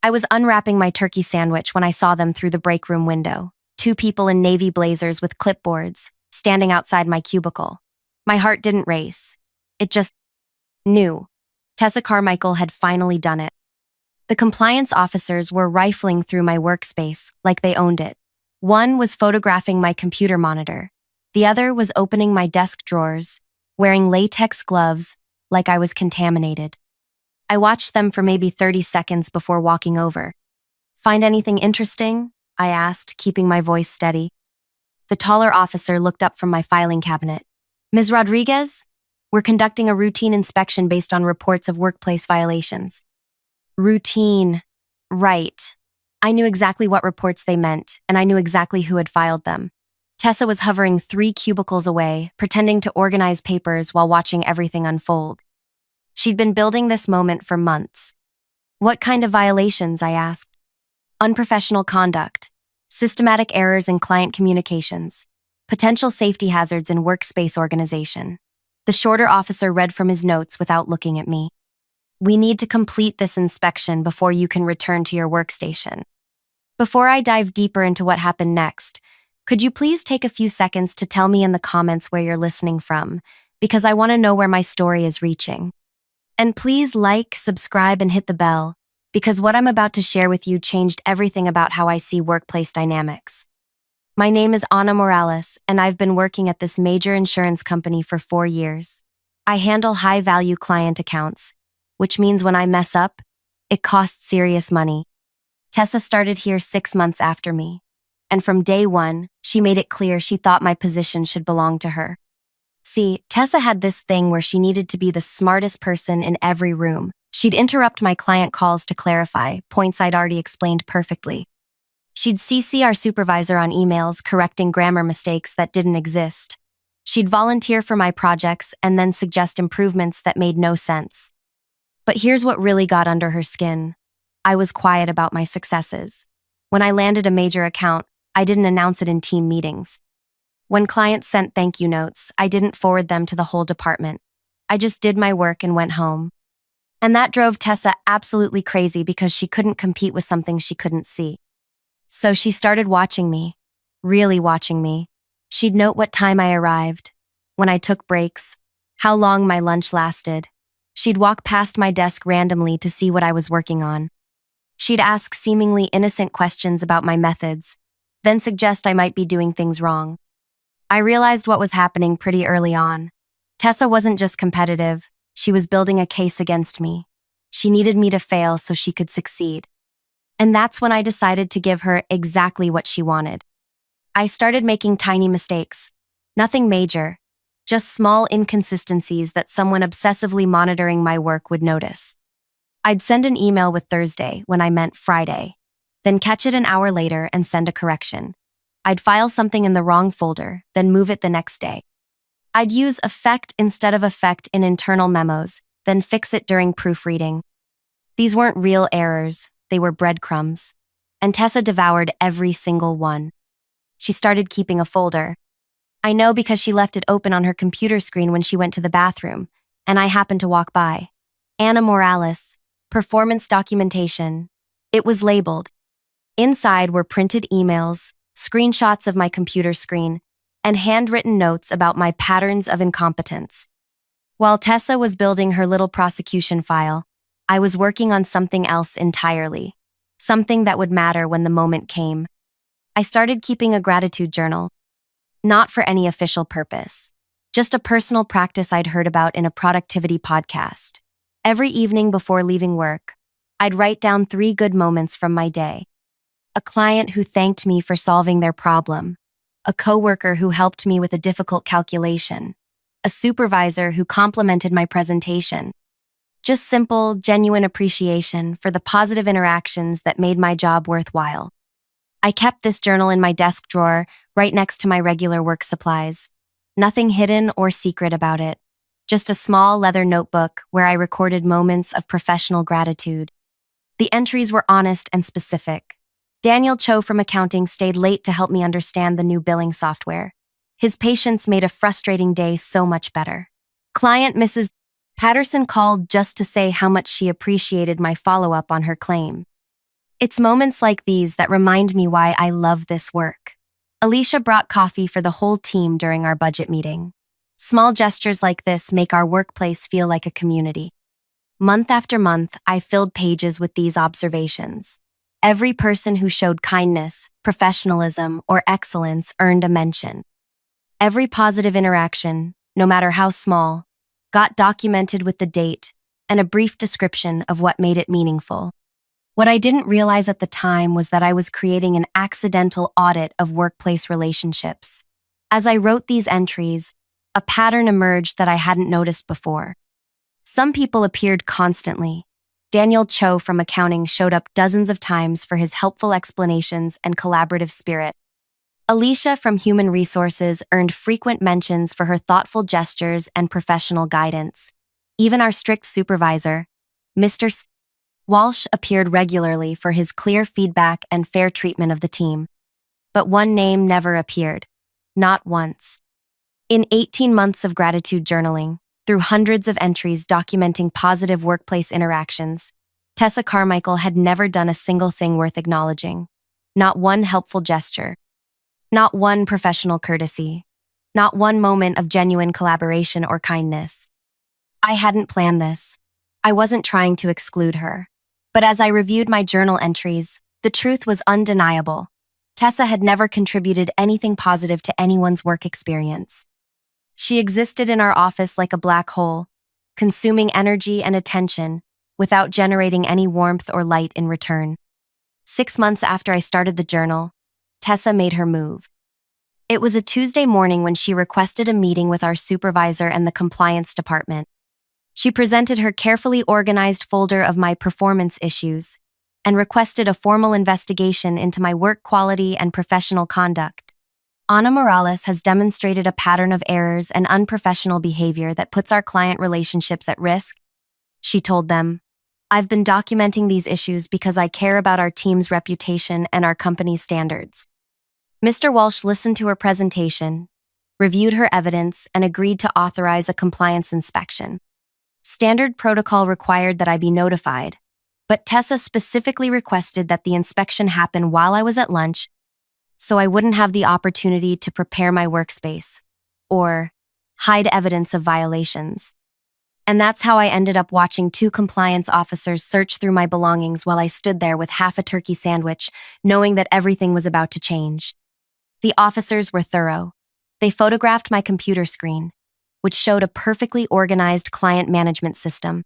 I was unwrapping my turkey sandwich when I saw them through the break room window. Two people in navy blazers with clipboards, standing outside my cubicle. My heart didn't race. It just knew. Tessa Carmichael had finally done it. The compliance officers were rifling through my workspace like they owned it. One was photographing my computer monitor. The other was opening my desk drawers, wearing latex gloves like I was contaminated. I watched them for maybe 30 seconds before walking over. "Find anything interesting?" I asked, keeping my voice steady. The taller officer looked up from my filing cabinet. "Ms. Rodriguez, we're conducting a routine inspection based on reports of workplace violations." Routine. Right. I knew exactly what reports they meant, and I knew exactly who had filed them. Tessa was hovering 3 cubicles away, pretending to organize papers while watching everything unfold. She'd been building this moment for months. "What kind of violations?" I asked. "Unprofessional conduct, systematic errors in client communications, potential safety hazards in workspace organization." The shorter officer read from his notes without looking at me. "We need to complete this inspection before you can return to your workstation." Before I dive deeper into what happened next, could you please take a few seconds to tell me in the comments where you're listening from, because I want to know where my story is reaching. And please like, subscribe, and hit the bell, because what I'm about to share with you changed everything about how I see workplace dynamics. My name is Ana Morales, and I've been working at this major insurance company for 4 years. I handle high-value client accounts, which means when I mess up, it costs serious money. Tessa started here 6 months after me, and from day one, she made it clear she thought my position should belong to her. See, Tessa had this thing where she needed to be the smartest person in every room. She'd interrupt my client calls to clarify points I'd already explained perfectly. She'd CC our supervisor on emails correcting grammar mistakes that didn't exist. She'd volunteer for my projects and then suggest improvements that made no sense. But here's what really got under her skin. I was quiet about my successes. When I landed a major account, I didn't announce it in team meetings. When clients sent thank you notes, I didn't forward them to the whole department. I just did my work and went home. And that drove Tessa absolutely crazy because she couldn't compete with something she couldn't see. So she started watching me, really watching me. She'd note what time I arrived, when I took breaks, how long my lunch lasted. She'd walk past my desk randomly to see what I was working on. She'd ask seemingly innocent questions about my methods, then suggest I might be doing things wrong. I realized what was happening pretty early on. Tessa wasn't just competitive, she was building a case against me. She needed me to fail so she could succeed. And that's when I decided to give her exactly what she wanted. I started making tiny mistakes. Nothing major, just small inconsistencies that someone obsessively monitoring my work would notice. I'd send an email with Thursday when I meant Friday, then catch it an hour later and send a correction. I'd file something in the wrong folder, then move it the next day. I'd use effect instead of effect in internal memos, then fix it during proofreading. These weren't real errors, they were breadcrumbs. And Tessa devoured every single one. She started keeping a folder. I know because she left it open on her computer screen when she went to the bathroom, and I happened to walk by. Ana Morales, performance documentation. It was labeled. Inside were printed emails, screenshots of my computer screen, and handwritten notes about my patterns of incompetence. While Tessa was building her little prosecution file, I was working on something else entirely, something that would matter when the moment came. I started keeping a gratitude journal, not for any official purpose, just a personal practice I'd heard about in a productivity podcast. Every evening before leaving work, I'd write down 3 good moments from my day. A client who thanked me for solving their problem, a coworker who helped me with a difficult calculation, a supervisor who complimented my presentation. Just simple, genuine appreciation for the positive interactions that made my job worthwhile. I kept this journal in my desk drawer right next to my regular work supplies. Nothing hidden or secret about it. Just a small leather notebook where I recorded moments of professional gratitude. The entries were honest and specific. Daniel Cho from accounting stayed late to help me understand the new billing software. His patience made a frustrating day so much better. Client Mrs. Patterson called just to say how much she appreciated my follow-up on her claim. It's moments like these that remind me why I love this work. Alicia brought coffee for the whole team during our budget meeting. Small gestures like this make our workplace feel like a community. Month after month, I filled pages with these observations. Every person who showed kindness, professionalism, or excellence earned a mention. Every positive interaction, no matter how small, got documented with the date and a brief description of what made it meaningful. What I didn't realize at the time was that I was creating an accidental audit of workplace relationships. As I wrote these entries, a pattern emerged that I hadn't noticed before. Some people appeared constantly. Daniel Cho from accounting showed up dozens of times for his helpful explanations and collaborative spirit. Alicia from human resources earned frequent mentions for her thoughtful gestures and professional guidance. Even our strict supervisor, Mr. Walsh, appeared regularly for his clear feedback and fair treatment of the team. But one name never appeared. Not once. In 18 months of gratitude journaling, through hundreds of entries documenting positive workplace interactions, Tessa Carmichael had never done a single thing worth acknowledging. Not one helpful gesture. Not one professional courtesy. Not one moment of genuine collaboration or kindness. I hadn't planned this. I wasn't trying to exclude her. But as I reviewed my journal entries, the truth was undeniable. Tessa had never contributed anything positive to anyone's work experience. She existed in our office like a black hole, consuming energy and attention without generating any warmth or light in return. 6 months after I started the journal, Tessa made her move. It was a Tuesday morning when she requested a meeting with our supervisor and the compliance department. She presented her carefully organized folder of my performance issues and requested a formal investigation into my work quality and professional conduct. Ana Morales has demonstrated a pattern of errors and unprofessional behavior that puts our client relationships at risk, she told them. I've been documenting these issues because I care about our team's reputation and our company's standards. Mr. Walsh listened to her presentation, reviewed her evidence, and agreed to authorize a compliance inspection. Standard protocol required that I be notified, but Tessa specifically requested that the inspection happen while I was at lunch so I wouldn't have the opportunity to prepare my workspace or hide evidence of violations. And that's how I ended up watching 2 compliance officers search through my belongings while I stood there with half a turkey sandwich, knowing that everything was about to change. The officers were thorough. They photographed my computer screen, which showed a perfectly organized client management system.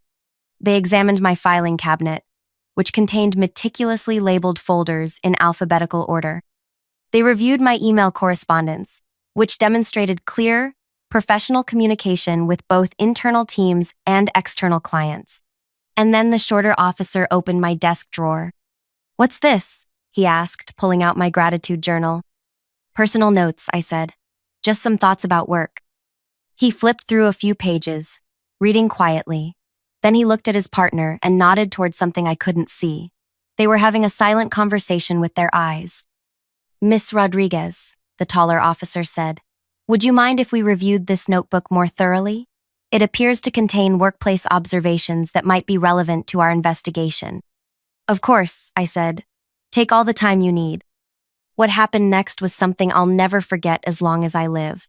They examined my filing cabinet, which contained meticulously labeled folders in alphabetical order. They reviewed my email correspondence, which demonstrated clear, professional communication with both internal teams and external clients. And then the shorter officer opened my desk drawer. "What's this?" he asked, pulling out my gratitude journal. "Personal notes," I said. "Just some thoughts about work." He flipped through a few pages, reading quietly. Then he looked at his partner and nodded toward something I couldn't see. They were having a silent conversation with their eyes. "Miss Rodriguez," the taller officer said, "would you mind if we reviewed this notebook more thoroughly? It appears to contain workplace observations that might be relevant to our investigation." "Of course," I said. "Take all the time you need." What happened next was something I'll never forget as long as I live.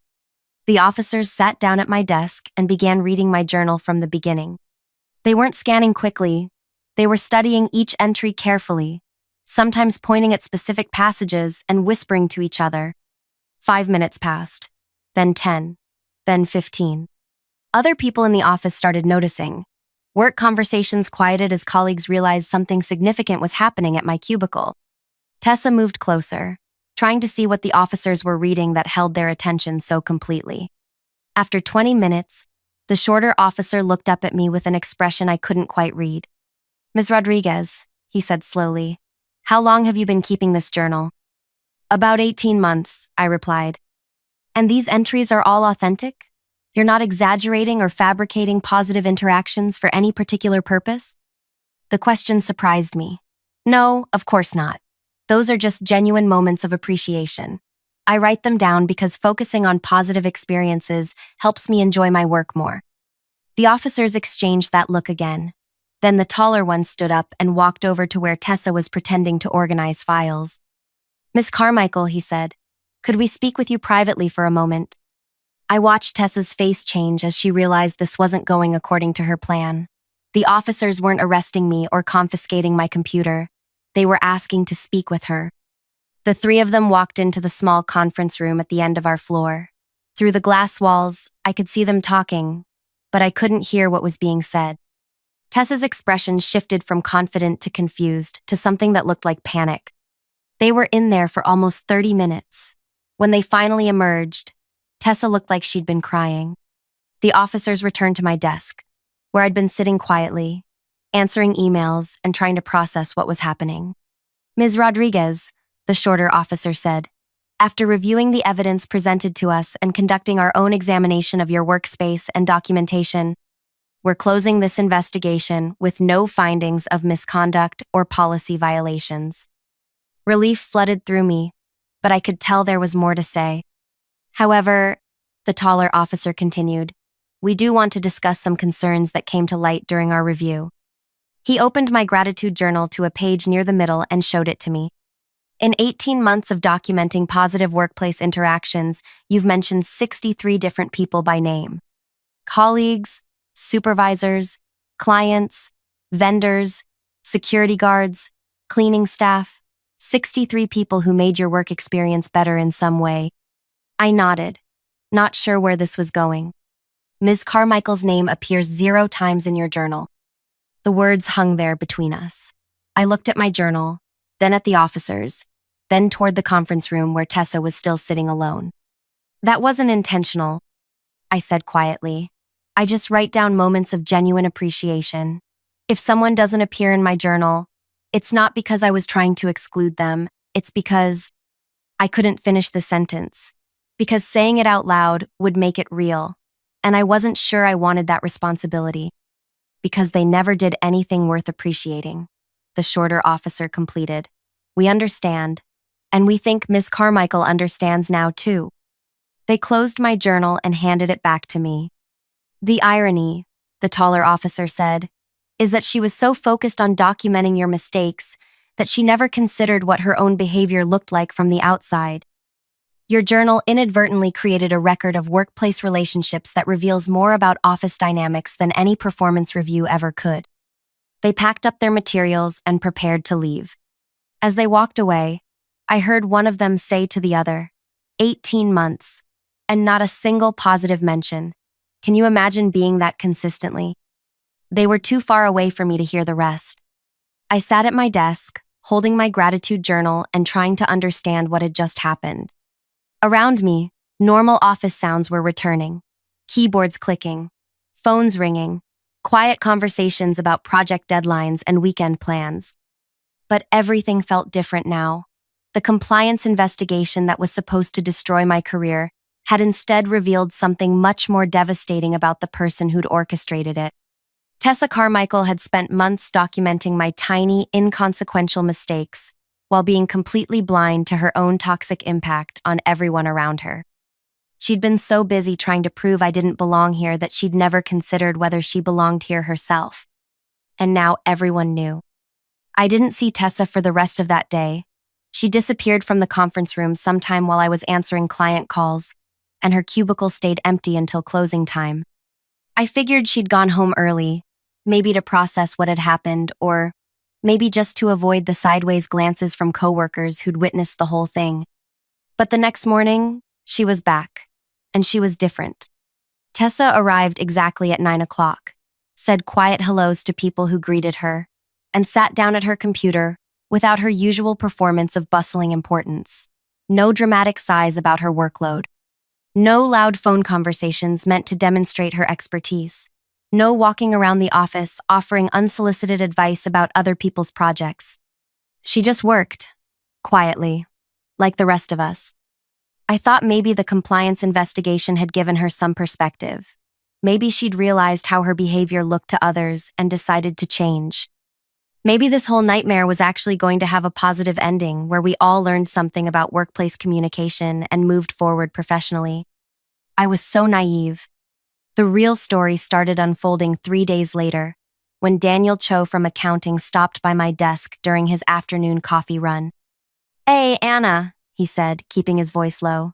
The officers sat down at my desk and began reading my journal from the beginning. They weren't scanning quickly. They were studying each entry carefully, sometimes pointing at specific passages and whispering to each other. 5 minutes passed, then 10, then 15. Other people in the office started noticing. Work conversations quieted as colleagues realized something significant was happening at my cubicle. Tessa moved closer, trying to see what the officers were reading that held their attention so completely. After 20 minutes, the shorter officer looked up at me with an expression I couldn't quite read. "Ms. Rodriguez," he said slowly, "how long have you been keeping this journal?" "About 18 months, I replied. "And these entries are all authentic? You're not exaggerating or fabricating positive interactions for any particular purpose?" The question surprised me. "No, of course not. Those are just genuine moments of appreciation. I write them down because focusing on positive experiences helps me enjoy my work more." The officers exchanged that look again. Then the taller one stood up and walked over to where Tessa was pretending to organize files. "Miss Carmichael," he said, "could we speak with you privately for a moment?" I watched Tessa's face change as she realized this wasn't going according to her plan. The officers weren't arresting me or confiscating my computer. They were asking to speak with her. The three of them walked into the small conference room at the end of our floor. Through the glass walls, I could see them talking, but I couldn't hear what was being said. Tessa's expression shifted from confident to confused to something that looked like panic. They were in there for almost 30 minutes. When they finally emerged, Tessa looked like she'd been crying. The officers returned to my desk, where I'd been sitting quietly, answering emails and trying to process what was happening. "Ms. Rodriguez," the shorter officer said, "after reviewing the evidence presented to us and conducting our own examination of your workspace and documentation, we're closing this investigation with no findings of misconduct or policy violations." Relief flooded through me, but I could tell there was more to say. "However," the taller officer continued, "we do want to discuss some concerns that came to light during our review." He opened my gratitude journal to a page near the middle and showed it to me. "In 18 months of documenting positive workplace interactions, you've mentioned 63 different people by name. Colleagues, supervisors, clients, vendors, security guards, cleaning staff, 63 people who made your work experience better in some way." I nodded, not sure where this was going. "Ms. Carmichael's name appears 0 times in your journal." The words hung there between us. I looked at my journal, then at the officers, then toward the conference room where Tessa was still sitting alone. "That wasn't intentional," I said quietly. "I just write down moments of genuine appreciation. If someone doesn't appear in my journal, it's not because I was trying to exclude them, it's because—" I couldn't finish the sentence, because saying it out loud would make it real, and I wasn't sure I wanted that responsibility. "Because they never did anything worth appreciating," the shorter officer completed. "We understand, and we think Miss Carmichael understands now too." They closed my journal and handed it back to me. "The irony," the taller officer said, "is that she was so focused on documenting your mistakes that she never considered what her own behavior looked like from the outside. Your journal inadvertently created a record of workplace relationships that reveals more about office dynamics than any performance review ever could." They packed up their materials and prepared to leave. As they walked away, I heard one of them say to the other, 18 months, and not a single positive mention. Can you imagine being that consistently? They were too far away for me to hear the rest. I sat at my desk, holding my gratitude journal and trying to understand what had just happened. Around me, normal office sounds were returning. Keyboards clicking, phones ringing, quiet conversations about project deadlines and weekend plans. But everything felt different now. The compliance investigation that was supposed to destroy my career had instead revealed something much more devastating about the person who'd orchestrated it. Tessa Carmichael had spent months documenting my tiny, inconsequential mistakes, while being completely blind to her own toxic impact on everyone around her. She'd been so busy trying to prove I didn't belong here that she'd never considered whether she belonged here herself. And now everyone knew. I didn't see Tessa for the rest of that day. She disappeared from the conference room sometime while I was answering client calls, and her cubicle stayed empty until closing time. I figured she'd gone home early, maybe to process what had happened, or maybe just to avoid the sideways glances from coworkers who'd witnessed the whole thing. But the next morning, she was back, and she was different. Tessa arrived exactly at 9 o'clock, said quiet hellos to people who greeted her, and sat down at her computer without her usual performance of bustling importance. No dramatic sighs about her workload. No loud phone conversations meant to demonstrate her expertise. No walking around the office offering unsolicited advice about other people's projects. She just worked, quietly, like the rest of us. I thought maybe the compliance investigation had given her some perspective. Maybe she'd realized how her behavior looked to others and decided to change. Maybe this whole nightmare was actually going to have a positive ending where we all learned something about workplace communication and moved forward professionally. I was so naive. The real story started unfolding 3 days later, when Daniel Cho from accounting stopped by my desk during his afternoon coffee run. "Hey, Anna," he said, keeping his voice low.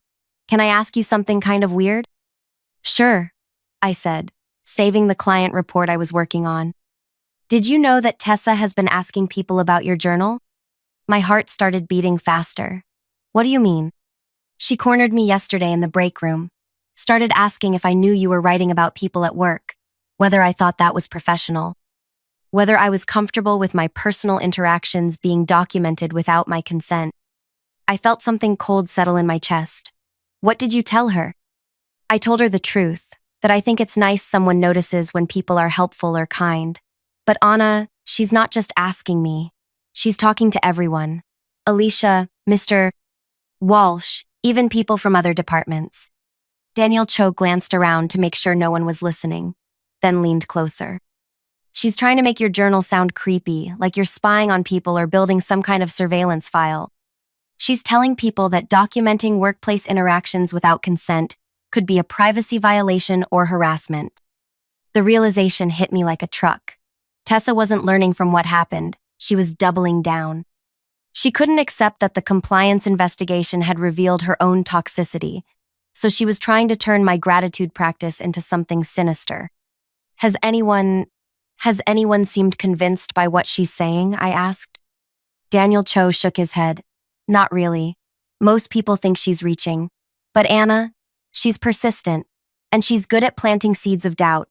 "Can I ask you something kind of weird?" "Sure," I said, saving the client report I was working on. "Did you know that Tessa has been asking people about your journal?" My heart started beating faster. "What do you mean?" "She cornered me yesterday in the break room. Started asking if I knew you were writing about people at work, whether I thought that was professional, whether I was comfortable with my personal interactions being documented without my consent." I felt something cold settle in my chest. "What did you tell her?" I told her the truth, that I think it's nice someone notices when people are helpful or kind. But Anna, she's not just asking me. She's talking to everyone. Alicia, Mr. Walsh, even people from other departments. Daniel Cho glanced around to make sure no one was listening, then leaned closer. "She's trying to make your journal sound creepy, like you're spying on people or building some kind of surveillance file. She's telling people that documenting workplace interactions without consent could be a privacy violation or harassment." The realization hit me like a truck. Tessa wasn't learning from what happened. She was doubling down. She couldn't accept that the compliance investigation had revealed her own toxicity, so she was trying to turn my gratitude practice into something sinister. Has anyone seemed convinced by what she's saying?" I asked. Daniel Cho shook his head. "Not really. Most people think she's reaching. But Anna, she's persistent, and she's good at planting seeds of doubt.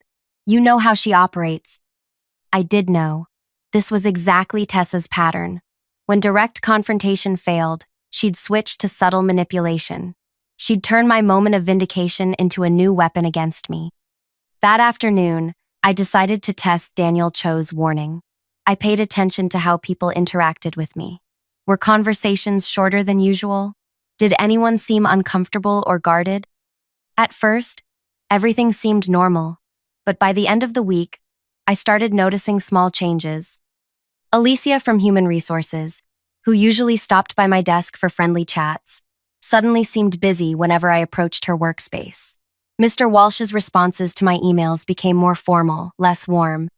You know how she operates." I did know. This was exactly Tessa's pattern. When direct confrontation failed, she'd switch to subtle manipulation. She'd turn my moment of vindication into a new weapon against me. That afternoon, I decided to test Daniel Cho's warning. I paid attention to how people interacted with me. Were conversations shorter than usual? Did anyone seem uncomfortable or guarded? At first, everything seemed normal, but by the end of the week, I started noticing small changes. Alicia from Human Resources, who usually stopped by my desk for friendly chats, suddenly seemed busy whenever I approached her workspace. Mr. Walsh's responses to my emails became more formal, less warm.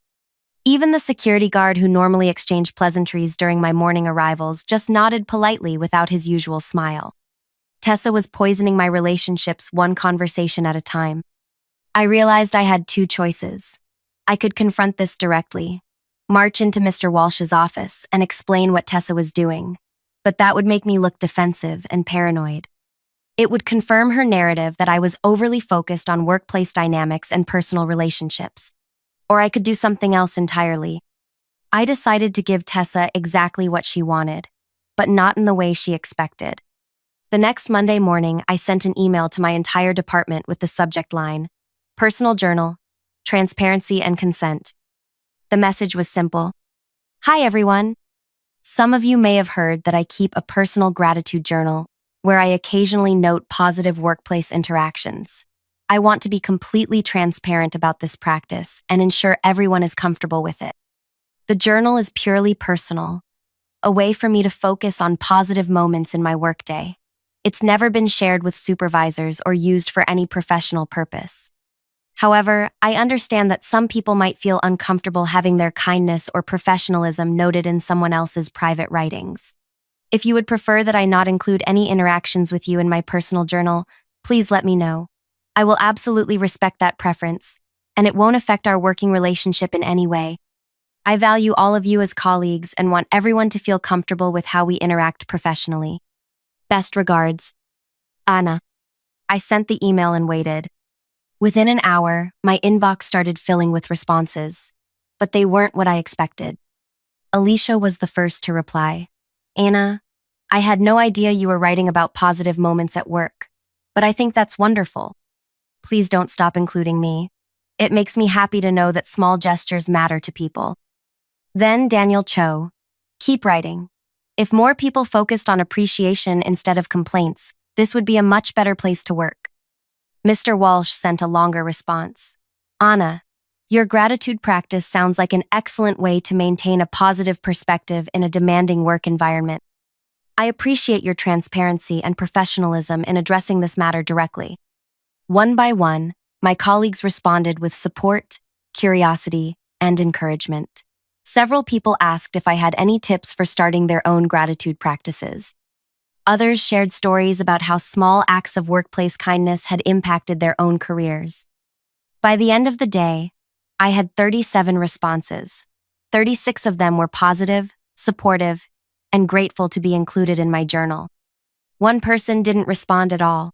Even the security guard who normally exchanged pleasantries during my morning arrivals just nodded politely without his usual smile. Tessa was poisoning my relationships one conversation at a time. I realized I had two choices. I could confront this directly, march into Mr. Walsh's office and explain what Tessa was doing, but that would make me look defensive and paranoid. It would confirm her narrative that I was overly focused on workplace dynamics and personal relationships. Or I could do something else entirely. I decided to give Tessa exactly what she wanted, but not in the way she expected. The next Monday morning, I sent an email to my entire department with the subject line, "Personal Journal, Transparency and Consent." The message was simple. "Hi everyone. Some of you may have heard that I keep a personal gratitude journal where I occasionally note positive workplace interactions. I want to be completely transparent about this practice and ensure everyone is comfortable with it. The journal is purely personal, a way for me to focus on positive moments in my workday. It's never been shared with supervisors or used for any professional purpose. However, I understand that some people might feel uncomfortable having their kindness or professionalism noted in someone else's private writings. If you would prefer that I not include any interactions with you in my personal journal, please let me know. I will absolutely respect that preference, and it won't affect our working relationship in any way. I value all of you as colleagues and want everyone to feel comfortable with how we interact professionally. Best regards, Anna." I sent the email and waited. Within an hour, my inbox started filling with responses, but they weren't what I expected. Alicia was the first to reply. "Anna, I had no idea you were writing about positive moments at work, but I think that's wonderful. Please don't stop including me. It makes me happy to know that small gestures matter to people." Then Daniel Cho, "Keep writing. If more people focused on appreciation instead of complaints, this would be a much better place to work." Mr. Walsh sent a longer response. "Anna, your gratitude practice sounds like an excellent way to maintain a positive perspective in a demanding work environment. I appreciate your transparency and professionalism in addressing this matter directly." One by one, my colleagues responded with support, curiosity, and encouragement. Several people asked if I had any tips for starting their own gratitude practices. Others shared stories about how small acts of workplace kindness had impacted their own careers. By the end of the day, I had 37 responses. 36 of them were positive, supportive, and grateful to be included in my journal. One person didn't respond at all.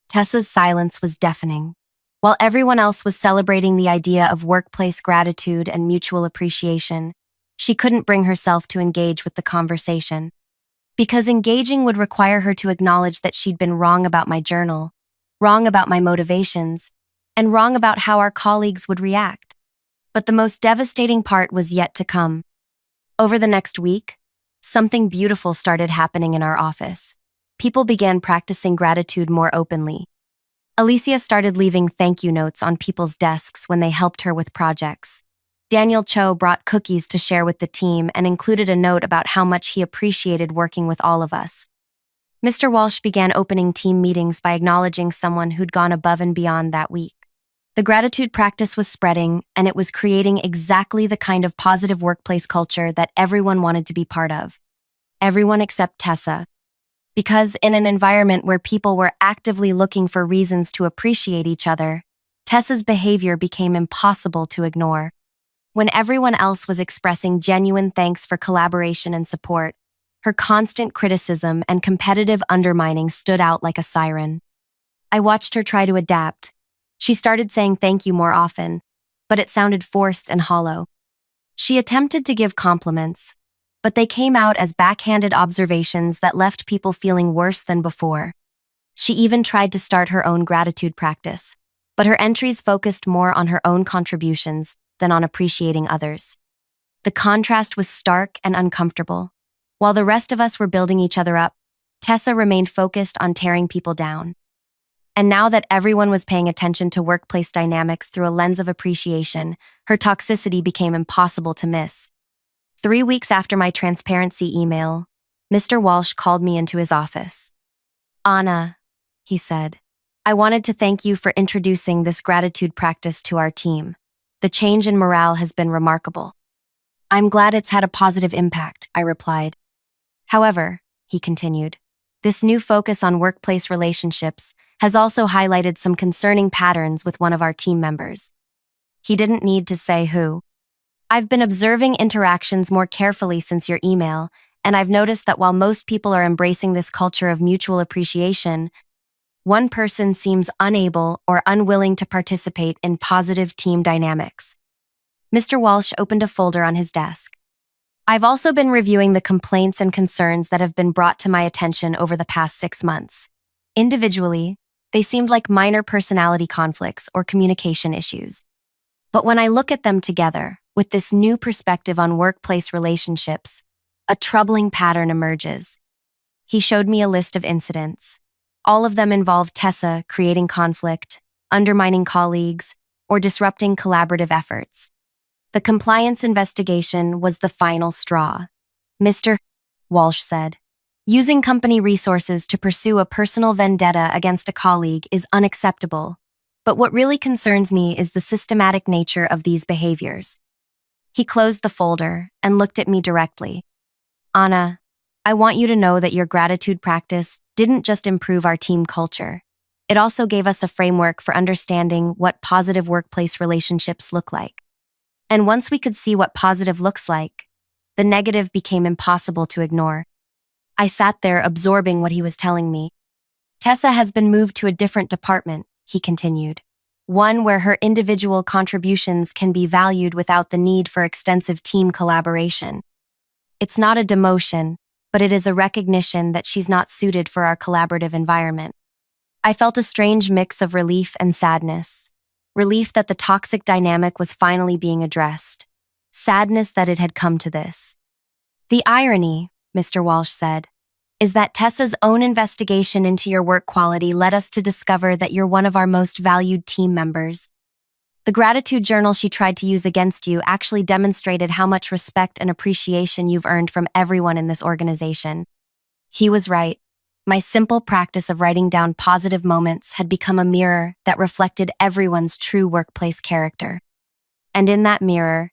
Tessa's silence was deafening. While everyone else was celebrating the idea of workplace gratitude and mutual appreciation, she couldn't bring herself to engage with the conversation. Because engaging would require her to acknowledge that she'd been wrong about my journal, wrong about my motivations, and wrong about how our colleagues would react. But the most devastating part was yet to come. Over the next week, something beautiful started happening in our office. People began practicing gratitude more openly. Alicia started leaving thank you notes on people's desks when they helped her with projects. Daniel Cho brought cookies to share with the team and included a note about how much he appreciated working with all of us. Mr. Walsh began opening team meetings by acknowledging someone who'd gone above and beyond that week. The gratitude practice was spreading, and it was creating exactly the kind of positive workplace culture that everyone wanted to be part of. Everyone except Tessa. Because in an environment where people were actively looking for reasons to appreciate each other, Tessa's behavior became impossible to ignore. When everyone else was expressing genuine thanks for collaboration and support, her constant criticism and competitive undermining stood out like a siren. I watched her try to adapt. She started saying thank you more often, but it sounded forced and hollow. She attempted to give compliments, but they came out as backhanded observations that left people feeling worse than before. She even tried to start her own gratitude practice, but her entries focused more on her own contributions than on appreciating others. The contrast was stark and uncomfortable. While the rest of us were building each other up, Tessa remained focused on tearing people down. And now that everyone was paying attention to workplace dynamics through a lens of appreciation, her toxicity became impossible to miss. 3 weeks after my transparency email, Mr. Walsh called me into his office. "Anna," he said, "I wanted to thank you for introducing this gratitude practice to our team. The change in morale has been remarkable." "I'm glad it's had a positive impact," I replied. "However," he continued, "this new focus on workplace relationships has also highlighted some concerning patterns with one of our team members." He didn't need to say who. "I've been observing interactions more carefully since your email, and I've noticed that while most people are embracing this culture of mutual appreciation, one person seems unable or unwilling to participate in positive team dynamics." Mr. Walsh opened a folder on his desk. "I've also been reviewing the complaints and concerns that have been brought to my attention over the past 6 months. Individually, they seemed like minor personality conflicts or communication issues. But when I look at them together, with this new perspective on workplace relationships, a troubling pattern emerges." He showed me a list of incidents. All of them involved Tessa creating conflict, undermining colleagues, or disrupting collaborative efforts. The compliance investigation was the final straw. "Mr. Walsh said, using company resources to pursue a personal vendetta against a colleague is unacceptable, but what really concerns me is the systematic nature of these behaviors." He closed the folder and looked at me directly. "Anna, I want you to know that your gratitude practice didn't just improve our team culture. It also gave us a framework for understanding what positive workplace relationships look like. And once we could see what positive looks like, the negative became impossible to ignore." I sat there absorbing what he was telling me. "Tessa has been moved to a different department," he continued. "One where her individual contributions can be valued without the need for extensive team collaboration. It's not a demotion, but it is a recognition that she's not suited for our collaborative environment." I felt a strange mix of relief and sadness. Relief that the toxic dynamic was finally being addressed. Sadness that it had come to this. "The irony," Mr. Walsh said, "is that Tessa's own investigation into your work quality led us to discover that you're one of our most valued team members. The gratitude journal she tried to use against you actually demonstrated how much respect and appreciation you've earned from everyone in this organization." He was right. My simple practice of writing down positive moments had become a mirror that reflected everyone's true workplace character. And in that mirror,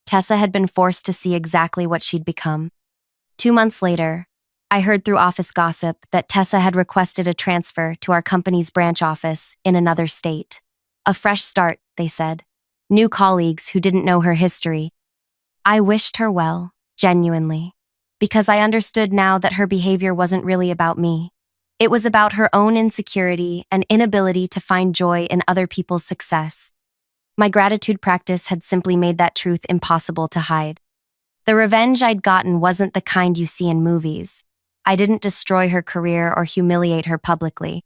Tessa had been forced to see exactly what she'd become. 2 months later, I heard through office gossip that Tessa had requested a transfer to our company's branch office in another state. A fresh start, they said. New colleagues who didn't know her history. I wished her well, genuinely, because I understood now that her behavior wasn't really about me. It was about her own insecurity and inability to find joy in other people's success. My gratitude practice had simply made that truth impossible to hide. The revenge I'd gotten wasn't the kind you see in movies. I didn't destroy her career or humiliate her publicly.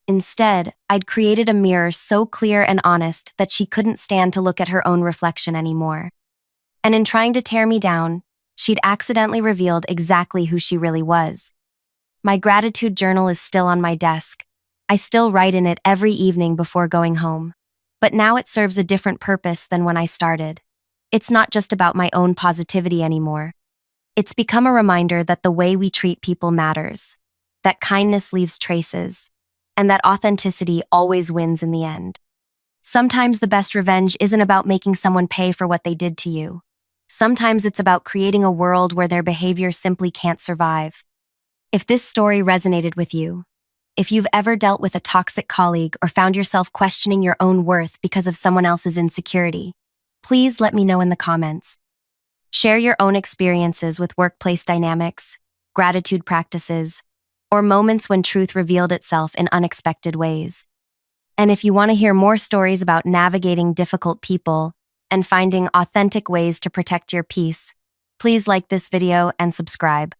Instead, I'd created a mirror so clear and honest that she couldn't stand to look at her own reflection anymore. And in trying to tear me down, she'd accidentally revealed exactly who she really was. My gratitude journal is still on my desk. I still write in it every evening before going home. But now it serves a different purpose than when I started. It's not just about my own positivity anymore. It's become a reminder that the way we treat people matters, that kindness leaves traces, and that authenticity always wins in the end. Sometimes the best revenge isn't about making someone pay for what they did to you. Sometimes it's about creating a world where their behavior simply can't survive. If this story resonated with you, if you've ever dealt with a toxic colleague or found yourself questioning your own worth because of someone else's insecurity, please let me know in the comments. Share your own experiences with workplace dynamics, gratitude practices, or moments when truth revealed itself in unexpected ways. And if you want to hear more stories about navigating difficult people and finding authentic ways to protect your peace, please like this video and subscribe.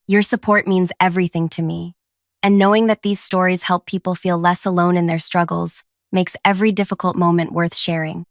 Your support means everything to me, and knowing that these stories help people feel less alone in their struggles makes every difficult moment worth sharing.